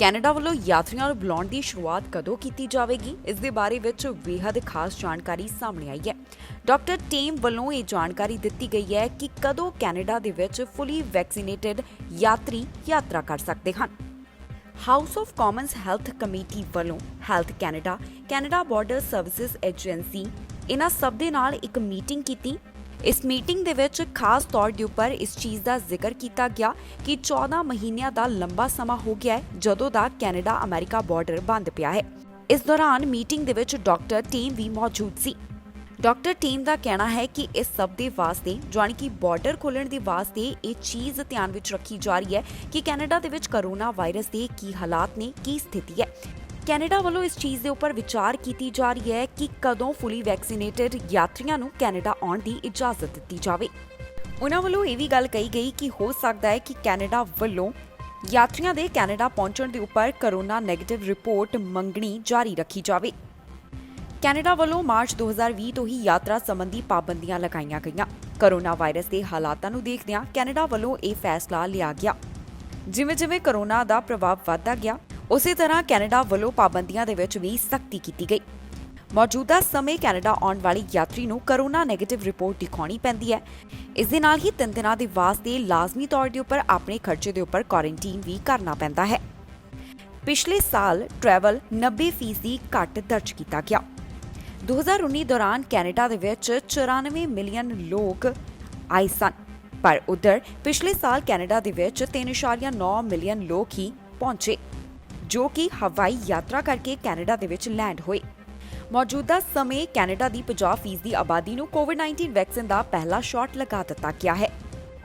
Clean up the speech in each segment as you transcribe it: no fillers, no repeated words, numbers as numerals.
Canada ਵੱਲੋਂ ਯਾਤਰੀਆਂ ਨੂੰ ਬੁਲਾਉਣ ਦੀ ਸ਼ੁਰੂਆਤ ਕਦੋਂ ਕੀਤੀ ਜਾਵੇਗੀ, ਇਸ ਦੇ ਬਾਰੇ ਵਿੱਚ ਬੇहद ਖਾਸ ਜਾਣਕਾਰੀ ਸਾਹਮਣੇ ਆਈ ਹੈ। ਡਾਕਟਰ ਟੀਮ ਵੱਲੋਂ ਇਹ ਜਾਣਕਾਰੀ ਦਿੱਤੀ ਗਈ ਹੈ ਕਿ ਕਦੋਂ ਕੈਨੇਡਾ ਦੇ ਵਿੱਚ ਫੁੱਲੀ ਵੈਕਸੀਨੇਟਡ ਯਾਤਰੀ ਯਾਤਰਾ ਕਰ ਸਕਦੇ ਹਨ। House of commons health committee ਵੱਲੋਂ health Canada, Canada border services agency ਇਹਨਾਂ ਸਭ ਦੇ ਨਾਲ ਇੱਕ ਮੀਟਿੰਗ ਕੀਤੀ। ਇਸ ਮੀਟਿੰਗ ਦੇ ਵਿੱਚ ਖਾਸ ਤੌਰ ਦੇ ਉੱਪਰ ਇਸ ਚੀਜ਼ ਦਾ ਜ਼ਿਕਰ ਕੀਤਾ ਗਿਆ ਕਿ 14 ਮਹੀਨਿਆਂ ਦਾ ਲੰਬਾ ਸਮਾਂ ਹੋ ਗਿਆ ਹੈ ਜਦੋਂ ਦਾ ਕੈਨੇਡਾ ਅਮਰੀਕਾ ਬਾਰਡਰ ਬੰਦ ਪਿਆ ਹੈ। ਇਸ ਦੌਰਾਨ ਮੀਟਿੰਗ ਦੇ ਵਿੱਚ ਡਾਕਟਰ ਟੀਮ ਵੀ ਮੌਜੂਦ ਸੀ। ਡਾਕਟਰ ਟੀਮ ਦਾ ਕਹਿਣਾ ਹੈ ਕਿ ਇਸ ਸਭ ਦੇ ਵਾਸਤੇ ਜਾਣੀ ਕਿ ਬਾਰਡਰ ਖੋਲ੍ਹਣ ਦੇ ਵਾਸਤੇ ਇਹ ਚੀਜ਼ ਧਿਆਨ ਵਿੱਚ ਰੱਖੀ ਜਾ ਰਹੀ ਹੈ ਕਿ ਕੈਨੇਡਾ ਦੇ ਵਿੱਚ ਕਰੋਨਾ ਵਾਇਰਸ ਦੇ ਕੀ ਹਾਲਾਤ ਨੇ, ਕੀ ਸਥਿਤੀ ਹੈ। ਕੈਨੇਡਾ ਵੱਲੋਂ ਇਸ ਚੀਜ਼ ਦੇ ਉੱਪਰ ਵਿਚਾਰ ਕੀਤੀ ਜਾ ਰਹੀ ਹੈ ਕਿ ਕਦੋਂ ਫੁੱਲੀ ਵੈਕਸੀਨੇਟਡ ਯਾਤਰੀਆਂ ਨੂੰ ਕੈਨੇਡਾ ਆਉਣ ਦੀ ਇਜਾਜ਼ਤ ਦਿੱਤੀ ਜਾਵੇ। ਉਹਨਾਂ ਵੱਲੋਂ ਇਹ ਵੀ ਗੱਲ ਕਹੀ ਗਈ ਕਿ ਹੋ ਸਕਦਾ ਹੈ ਕਿ ਕੈਨੇਡਾ ਵੱਲੋਂ ਯਾਤਰੀਆਂ ਦੇ ਕੈਨੇਡਾ ਪਹੁੰਚਣ ਦੇ ਉੱਪਰ ਕਰੋਨਾ ਨੈਗੇਟਿਵ ਰਿਪੋਰਟ ਮੰਗਣੀ ਜਾਰੀ ਰੱਖੀ ਜਾਵੇ। ਕੈਨੇਡਾ ਵੱਲੋਂ ਮਾਰਚ 2020 ਤੋਂ ਹੀ ਯਾਤਰਾ ਸੰਬੰਧੀ ਪਾਬੰਦੀਆਂ ਲਗਾਈਆਂ ਗਈਆਂ। ਕਰੋਨਾ ਵਾਇਰਸ ਦੇ ਹਾਲਾਤਾਂ ਨੂੰ ਦੇਖਦਿਆਂ ਕੈਨੇਡਾ ਵੱਲੋਂ ਇਹ ਫੈਸਲਾ ਲਿਆ ਗਿਆ। ਜਿਵੇਂ-ਜਿਵੇਂ ਕਰੋਨਾ ਦਾ ਪ੍ਰਭਾਵ ਵਧਦਾ ਗਿਆ, ਉਸੇ ਤਰ੍ਹਾਂ ਕੈਨੇਡਾ ਵੱਲੋਂ ਪਾਬੰਦੀਆਂ ਦੇ ਵਿੱਚ ਵੀ ਸਖਤੀ ਕੀਤੀ ਗਈ। ਮੌਜੂਦਾ ਸਮੇਂ ਕੈਨੇਡਾ ਆਉਣ ਵਾਲੀ ਯਾਤਰੀ ਨੂੰ ਕਰੋਨਾ ਨੈਗੇਟਿਵ ਰਿਪੋਰਟ ਦਿਖਾਉਣੀ ਪੈਂਦੀ ਹੈ। ਇਸ ਦੇ ਨਾਲ ਹੀ 3 ਦਿਨਾਂ ਦੇ ਵਾਸਤੇ ਲਾਜ਼ਮੀ ਤੌਰ ਦੇ ਉੱਪਰ ਆਪਣੇ ਖਰਚੇ ਦੇ ਉੱਪਰ ਕੁਆਰੰਟੀਨ ਵੀ ਕਰਨਾ ਪੈਂਦਾ ਹੈ। ਪਿਛਲੇ ਸਾਲ ਟਰੈਵਲ 90% ਘੱਟ ਦਰਜ ਕੀਤਾ ਗਿਆ। 2019 ਦੌਰਾਨ ਕੈਨੇਡਾ ਦੇ ਵਿੱਚ 94 ਮਿਲੀਅਨ ਲੋਕ ਆਏ ਸਨ, ਪਰ ਉਧਰ ਪਿਛਲੇ ਸਾਲ ਕੈਨੇਡਾ ਦੇ ਵਿੱਚ 3.9 ਮਿਲੀਅਨ ਲੋਕ ਹੀ ਪਹੁੰਚੇ, ਜੋ ਕਿ ਹਵਾਈ ਯਾਤਰਾ ਕਰਕੇ ਕੈਨੇਡਾ ਦੇ ਵਿੱਚ ਲੈਂਡ ਹੋਏ। ਮੌਜੂਦਾ ਸਮੇਂ ਕੈਨੇਡਾ ਦੀ 50% ਦੀ ਆਬਾਦੀ ਨੂੰ ਕੋਵਿਡ-19 ਵੈਕਸੀਨ ਦਾ ਪਹਿਲਾ ਸ਼ਾਟ ਲਗਾ ਦਿੱਤਾ ਗਿਆ ਹੈ।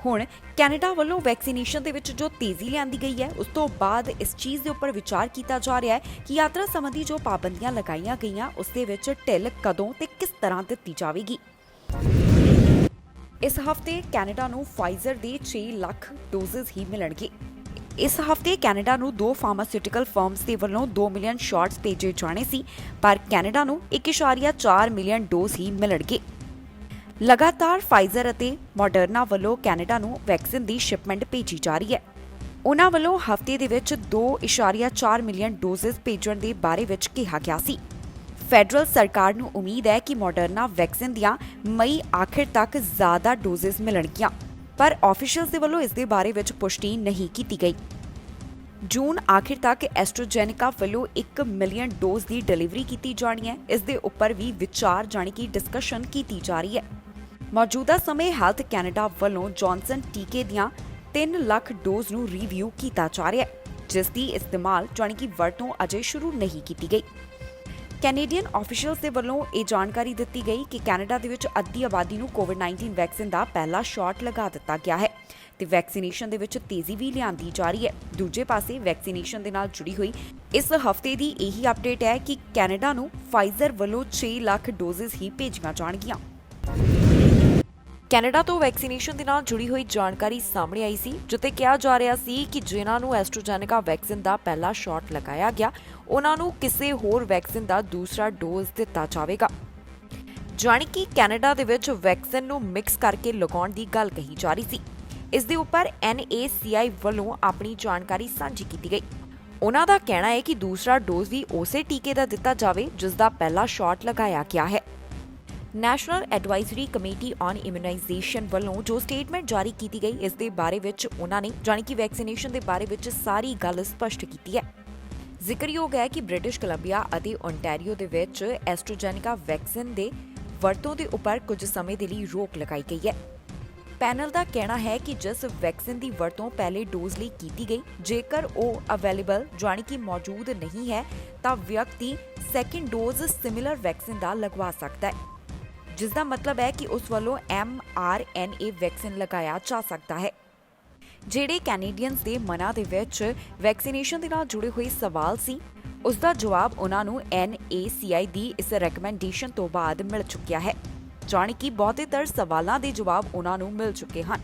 ਹੁਣ ਕੈਨੇਡਾ ਵੱਲੋਂ ਵੈਕਸੀਨੇਸ਼ਨ ਦੇ ਵਿੱਚ ਜੋ ਤੇਜ਼ੀ ਲਿਆਂਦੀ ਗਈ ਹੈ, ਉਸ ਤੋਂ ਬਾਅਦ ਇਸ ਚੀਜ਼ ਦੇ ਉੱਪਰ ਵਿਚਾਰ ਕੀਤਾ ਜਾ ਰਿਹਾ ਹੈ ਕਿ ਯਾਤਰਾ ਸੰਬੰਧੀ ਜੋ ਪਾਬੰਦੀਆਂ ਲਗਾਈਆਂ ਗਈਆਂ ਉਸ ਦੇ ਵਿੱਚ ਢਿੱਲ ਕਦੋਂ ਤੇ ਕਿਸ ਤਰ੍ਹਾਂ ਦਿੱਤੀ ਜਾਵੇਗੀ। ਇਸ ਹਫ਼ਤੇ ਕੈਨੇਡਾ ਨੂੰ ਫਾਈਜ਼ਰ ਦੇ 6 ਲੱਖ ਡੋਜ਼ਸ ਹੀ ਮਿਲਣਗੇ। ਇਸ ਹਫ਼ਤੇ ਕੈਨੇਡਾ ਨੂੰ 2 ਫਾਰਮਾਸਿਊਟੀਕਲ ਫਰਮਸ ਦੇ ਵੱਲੋਂ 2 ਮਿਲੀਅਨ ਸ਼ਾਟਸ ਭੇਜੇ ਜਾਣੇ ਸੀ, ਪਰ ਕੈਨੇਡਾ ਨੂੰ 1.4 ਮਿਲੀਅਨ ਡੋਜ਼ ਹੀ ਮਿਲਣਗੇ। ਲਗਾਤਾਰ ਫਾਈਜ਼ਰ ਅਤੇ ਮੋਡਰਨਾ ਵੱਲੋਂ ਕੈਨੇਡਾ ਨੂੰ ਵੈਕਸੀਨ ਦੀ ਸ਼ਿਪਮੈਂਟ ਭੇਜੀ ਜਾ ਰਹੀ ਹੈ। ਉਨ੍ਹਾਂ ਵੱਲੋਂ ਹਫ਼ਤੇ ਦੇ ਵਿੱਚ 2.4 ਮਿਲੀਅਨ ਡੋਜ਼ਸ ਭੇਜਣ ਦੇ ਬਾਰੇ ਵਿੱਚ ਕਿਹਾ ਗਿਆ ਸੀ। ਫੈਡਰਲ ਸਰਕਾਰ ਨੂੰ ਉਮੀਦ ਹੈ ਕਿ ਮੋਡਰਨਾ ਵੈਕਸੀਨ ਦੀਆਂ ਮਈ ਆਖਿਰ ਤੱਕ ਜ਼ਿਆਦਾ ਡੋਜ਼ਸ ਮਿਲਣਗੀਆਂ, ਪਰ ਆਫੀਸ਼ੀਅਲਸ ਦੇ ਵੱਲੋਂ ਇਸ ਦੇ ਬਾਰੇ ਵਿੱਚ ਪੁਸ਼ਟੀ ਨਹੀਂ ਕੀਤੀ ਗਈ। ਜੂਨ ਆਖਿਰ ਤੱਕ ਐਸਟ੍ਰਾਜੈਨੇਕਾ ਵੱਲੋਂ 1 ਮਿਲੀਅਨ ਡੋਜ਼ ਦੀ ਡਿਲੀਵਰੀ ਕੀਤੀ ਜਾਣੀ ਹੈ। ਇਸ ਦੇ ਉੱਪਰ ਵੀ ਵਿਚਾਰ ਜਾਣੀ ਕਿ ਡਿਸਕਸ਼ਨ ਕੀਤੀ ਜਾ ਰਹੀ ਹੈ। ਮੌਜੂਦਾ ਸਮੇਂ ਹੈਲਥ ਕੈਨੇਡਾ ਵੱਲੋਂ ਜੌਨਸਨ ਟੀਕੇ ਦੀਆਂ 3 ਲੱਖ ਡੋਜ਼ ਨੂੰ ਰਿਵਿਊ ਕੀਤਾ ਜਾ ਰਿਹਾ ਹੈ, ਜਿਸ ਦੀ ਇਸਤੇਮਾਲ ਜਾਣੀ ਕਿ ਵਰਤੋਂ ਅਜੇ ਸ਼ੁਰੂ ਨਹੀਂ ਕੀਤੀ ਗਈ। ਕੈਨੇਡੀਅਨ ਆਫੀਸ਼ੀਅਲਸ ਦੇ ਵੱਲੋਂ ਇਹ ਜਾਣਕਾਰੀ ਦਿੱਤੀ ਗਈ ਕਿ ਕੈਨੇਡਾ ਦੇ ਵਿੱਚ ਅੱਧੀ ਆਬਾਦੀ ਨੂੰ ਕੋਵਿਡ-19 ਵੈਕਸੀਨ ਦਾ ਪਹਿਲਾ ਸ਼ਾਟ ਲਗਾ ਦਿੱਤਾ ਗਿਆ ਹੈ ਤੇ ਵੈਕਸੀਨੇਸ਼ਨ ਦੇ ਵਿੱਚ ਤੇਜ਼ੀ ਵੀ ਲਿਆਂਦੀ ਜਾ ਰਹੀ ਹੈ। ਦੂਜੇ ਪਾਸੇ ਵੈਕਸੀਨੇਸ਼ਨ ਦੇ ਨਾਲ ਜੁੜੀ ਹੋਈ ਇਸ ਹਫ਼ਤੇ ਦੀ ਇਹੀ ਅਪਡੇਟ ਹੈ ਕਿ ਕੈਨੇਡਾ ਨੂੰ ਫਾਈਜ਼ਰ ਵੱਲੋਂ 6 ਲੱਖ ਡੋਜ਼ਸ ਹੀ ਭੇਜੀਆਂ ਜਾਣਗੀਆਂ। ਕੈਨੇਡਾ ਤੋਂ ਵੈਕਸੀਨੇਸ਼ਨ ਦੇ ਨਾਲ ਜੁੜੀ ਹੋਈ ਜਾਣਕਾਰੀ ਸਾਹਮਣੇ ਆਈ ਸੀ, ਜਿੱਥੇ ਕਿਹਾ ਜਾ ਰਿਹਾ ਸੀ ਕਿ ਜਿਨ੍ਹਾਂ ਨੂੰ ਐਸਟ੍ਰਾਜੈਨੇਕਾ ਵੈਕਸੀਨ ਦਾ ਪਹਿਲਾ ਸ਼ਾਟ ਲਗਾਇਆ ਗਿਆ, ਉਹਨਾਂ ਨੂੰ ਕਿਸੇ ਹੋਰ ਵੈਕਸੀਨ ਦਾ ਦੂਸਰਾ ਡੋਜ਼ ਦਿੱਤਾ ਜਾਵੇਗਾ। ਜਾਣੀ ਕਿ ਕੈਨੇਡਾ ਦੇ ਵਿੱਚ ਵੈਕਸੀਨ ਨੂੰ ਮਿਕਸ ਕਰਕੇ ਲਗਾਉਣ ਦੀ ਗੱਲ ਕਹੀ ਜਾ ਰਹੀ ਸੀ। ਇਸ ਦੇ ਉੱਪਰ NACI ਵੱਲੋਂ ਆਪਣੀ ਜਾਣਕਾਰੀ ਸਾਂਝੀ ਕੀਤੀ ਗਈ। ਉਹਨਾਂ ਦਾ ਕਹਿਣਾ ਹੈ ਕਿ ਦੂਸਰਾ ਡੋਜ਼ ਵੀ ਉਸੇ ਟੀਕੇ ਦਾ ਦਿੱਤਾ ਜਾਵੇ ਜਿਸ ਦਾ ਪਹਿਲਾ ਸ਼ਾਟ ਲਗਾਇਆ ਗਿਆ ਹੈ। ਨੈਸ਼ਨਲ ਐਡਵਾਈਜ਼ਰੀ ਕਮੇਟੀ ਔਨ ਇਮਿਊਨਾਈਜ਼ੇਸ਼ਨ ਵੱਲੋਂ ਜੋ ਸਟੇਟਮੈਂਟ ਜਾਰੀ ਕੀਤੀ ਗਈ, ਇਸ ਦੇ ਬਾਰੇ ਵਿੱਚ ਉਹਨਾਂ ਨੇ ਜਾਣੀ ਕਿ ਵੈਕਸੀਨੇਸ਼ਨ ਦੇ ਬਾਰੇ ਵਿੱਚ ਸਾਰੀ ਗੱਲ ਸਪਸ਼ਟ ਕੀਤੀ ਹੈ। ਜ਼ਿਕਰਯੋਗ ਹੈ ਕਿ ਬ੍ਰਿਟਿਸ਼ ਕੋਲੰਬੀਆ ਅਤੇ ਓਨਟਾਰੀਓ ਦੇ ਵਿੱਚ ਐਸਟ੍ਰਾਜੈਨੇਕਾ ਵੈਕਸੀਨ ਦੇ ਵਰਤੋਂ ਦੇ ਉੱਪਰ ਕੁਝ ਸਮੇਂ ਦੇ ਲਈ ਰੋਕ ਲਗਾਈ ਗਈ ਹੈ। ਪੈਨਲ ਦਾ ਕਹਿਣਾ ਹੈ ਕਿ ਜਿਸ ਵੈਕਸੀਨ ਦੀ ਵਰਤੋਂ ਪਹਿਲੇ ਡੋਜ਼ ਲਈ ਕੀਤੀ ਗਈ, ਜੇਕਰ ਉਹ ਅਵੇਲੇਬਲ ਜਾਣੀ ਕਿ ਮੌਜੂਦ ਨਹੀਂ ਹੈ ਤਾਂ ਵਿਅਕਤੀ ਸੈਕਿੰਡ ਡੋਜ਼ ਸਿਮਿਲਰ ਵੈਕਸੀਨ ਦਾ ਲਗਵਾ ਸਕਦਾ ਹੈ, ਜਿਸ ਦਾ ਮਤਲਬ ਹੈ ਕਿ ਉਸ ਵੱਲੋਂ mRNA ਵੈਕਸੀਨ ਲਗਾਇਆ ਜਾ ਸਕਦਾ ਹੈ। ਜਿਹੜੇ ਕੈਨੇਡੀਅਨਸ ਦੇ ਮਨਾਂ ਦੇ ਵਿੱਚ ਵੈਕਸੀਨੇਸ਼ਨ ਦੇ ਨਾਲ ਜੁੜੇ ਹੋਏ ਸਵਾਲ ਸੀ, ਉਸ ਦਾ ਜਵਾਬ ਉਹਨਾਂ ਨੂੰ NACI ਦੀ ਇਸ ਰეკਮੈਂਡੇਸ਼ਨ ਤੋਂ ਬਾਅਦ ਮਿਲ ਚੁੱਕਿਆ ਹੈ, ਜਾਣੀ ਕਿ ਬਹੁਤੇਤਰ ਸਵਾਲਾਂ ਦੇ ਜਵਾਬ ਉਹਨਾਂ ਨੂੰ ਮਿਲ ਚੁੱਕੇ ਹਨ।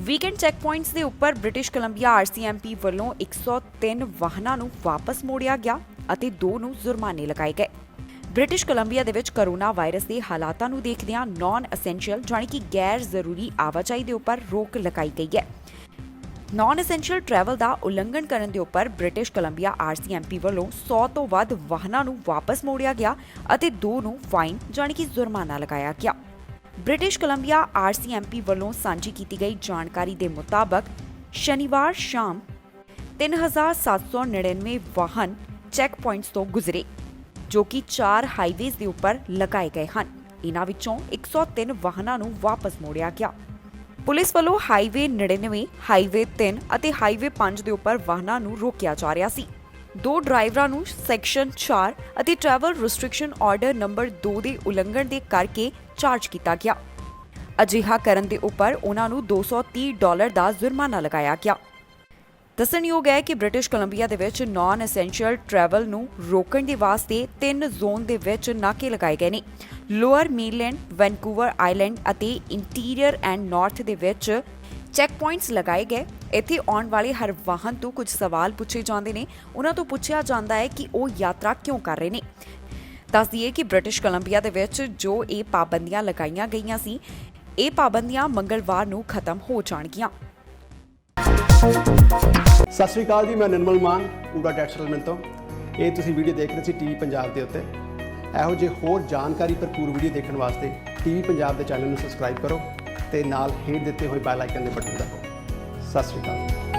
ਵੀਕਐਂਡ ਚੈੱਕ ਪੁਆਇੰਟਸ ਦੇ ਉੱਪਰ ਬ੍ਰਿਟਿਸ਼ ਕੋਲੰਬੀਆ RCMP ਵੱਲੋਂ 103 ਵਾਹਨਾਂ ਨੂੰ ਵਾਪਸ ਮੋੜਿਆ ਗਿਆ ਅਤੇ 2 ਨੂੰ ਜੁਰਮਾਨੇ ਲਗਾਏ ਗਏ। ਬ੍ਰਿਟਿਸ਼ ਕੋਲੰਬੀਆ ਦੇ ਵਿੱਚ ਕਰੋਨਾ ਵਾਇਰਸ ਦੇ ਹਾਲਾਤਾਂ ਨੂੰ ਦੇਖਦਿਆਂ ਨਾਨ ਐਸੈਂਸ਼ੀਅਲ ਜਾਣੀ ਕਿ ਗੈਰ ਜ਼ਰੂਰੀ ਆਵਾਜਾਈ ਦੇ ਉੱਪਰ ਰੋਕ ਲਗਾਈ ਗਈ ਹੈ। ਨਾਨ ਐਸੈਂਸ਼ੀਅਲ ਟਰੈਵਲ ਦਾ ਉਲੰਘਣ ਕਰਨ ਦੇ ਉੱਪਰ ਬ੍ਰਿਟਿਸ਼ ਕੋਲੰਬੀਆ RCMP ਵੱਲੋਂ 100 ਤੋਂ ਵੱਧ ਵਾਹਨਾਂ ਨੂੰ ਵਾਪਸ ਮੋੜਿਆ ਗਿਆ ਅਤੇ 2 ਨੂੰ ਫਾਈਨ ਜਾਣੀ ਕਿ ਜੁਰਮਾਨਾ ਲਗਾਇਆ ਗਿਆ। ਬ੍ਰਿਟਿਸ਼ ਕੋਲੰਬੀਆ RCMP ਵੱਲੋਂ ਸਾਂਝੀ ਕੀਤੀ ਗਈ ਜਾਣਕਾਰੀ ਦੇ ਮੁਤਾਬਕ ਸ਼ਨੀਵਾਰ ਸ਼ਾਮ 3799 ਵਾਹਨ ਚੈੱਕ ਪੁਆਇੰਟਸ ਤੋਂ ਗੁਜ਼ਰੇ ਜੋ ਕਿ 4 ਹਾਈਵੇਜ਼ ਦੇ ਉੱਪਰ ਲਗਾਏ ਗਏ ਹਨ। ਇਨ੍ਹਾਂ ਵਿੱਚੋਂ 103 ਵਾਹਨਾਂ ਨੂੰ ਵਾਪਸ ਮੋੜਿਆ ਗਿਆ। ਪੁਲਿਸ ਵੱਲੋਂ ਹਾਈਵੇ 99, ਹਾਈਵੇ 3 ਅਤੇ ਹਾਈਵੇ 5 ਦੇ ਉੱਪਰ ਵਾਹਨਾਂ ਨੂੰ ਰੋਕਿਆ ਜਾ ਰਿਹਾ ਸੀ। 2 ਡਰਾਈਵਰਾਂ ਨੂੰ ਸੈਕਸ਼ਨ 4 ਅਤੇ ਟਰੈਵਲ ਰਿਸਟ੍ਰਿਕਸ਼ਨ ਆਰਡਰ ਨੰਬਰ 2 ਦੇ ਉਲੰਘਣ ਦੇ ਕਰਕੇ ਚਾਰਜ ਕੀਤਾ ਗਿਆ। ਅਜਿਹਾ ਕਰਨ ਦੇ ਉੱਪਰ ਉਹਨਾਂ ਨੂੰ $230 ਦਾ ਜੁਰਮਾਨਾ ਲਗਾਇਆ ਗਿਆ। ਦੱਸਣਯੋਗ ਹੈ ਕਿ ਬ੍ਰਿਟਿਸ਼ ਕੋਲੰਬੀਆ ਦੇ ਵਿੱਚ ਨਾਨ ਐਸੈਂਸ਼ੀਅਲ ਟਰੈਵਲ ਨੂੰ ਰੋਕਣ ਦੇ ਵਾਸਤੇ 3 ਜ਼ੋਨ ਦੇ ਵਿੱਚ ਨਾਕੇ ਲਗਾਏ ਗਏ ਨੇ। ਲੋਅਰ ਮੇਨਲੈਂਡ, ਵੈਨਕੂਵਰ ਆਈਲੈਂਡ ਅਤੇ ਇੰਟੀਰੀਅਰ ਐਂਡ ਨਾਰਥ ਦੇ ਵਿੱਚ ਚੈੱਕ ਪੁਆਇੰਟਸ ਲਗਾਏ ਗਏ। ਇੱਥੇ ਆਉਣ ਵਾਲੇ ਹਰ ਵਾਹਨ ਤੋਂ ਕੁਝ ਸਵਾਲ ਪੁੱਛੇ ਜਾਂਦੇ ਨੇ। ਉਹਨਾਂ ਤੋਂ ਪੁੱਛਿਆ ਜਾਂਦਾ ਹੈ ਕਿ ਉਹ ਯਾਤਰਾ ਕਿਉਂ ਕਰ ਰਹੇ ਨੇ। ਦੱਸ ਦਈਏ ਕਿ ਬ੍ਰਿਟਿਸ਼ ਕੋਲੰਬੀਆ ਦੇ ਵਿੱਚ ਜੋ ਇਹ ਪਾਬੰਦੀਆਂ ਲਗਾਈਆਂ ਗਈਆਂ ਸੀ, ਇਹ ਪਾਬੰਦੀਆਂ ਮੰਗਲਵਾਰ ਨੂੰ ਖਤਮ ਹੋ ਜਾਣਗੀਆਂ। ਸਤਿ ਸ਼੍ਰੀ ਅਕਾਲ ਜੀ, ਮੈਂ ਨਿਰਮਲ ਮਾਨ ਪੂਰਾ ਟੈਕਸ ਸੈਟਲਮੈਂਟ ਤੋਂ। ਇਹ ਤੁਸੀਂ ਵੀਡੀਓ ਦੇਖ ਰਹੇ ਸੀ TV ਪੰਜਾਬ ਦੇ ਉੱਤੇ। ਇਹੋ ਜਿਹੇ ਹੋਰ ਜਾਣਕਾਰੀ ਭਰਪੂਰ ਵੀਡੀਓ ਦੇਖਣ ਵਾਸਤੇ TV ਪੰਜਾਬ ਦੇ ਚੈਨਲ ਨੂੰ ਸਬਸਕ੍ਰਾਈਬ ਕਰੋ ਤੇ ਨਾਲ ਹੇਠ ਦਿੱਤੇ ਹੋਏ ਬੈਲ ਆਈਕਨ ਦੇ ਬਟਨ ਦਬਾਓ। ਸਤਿ ਸ਼੍ਰੀ ਅਕਾਲ।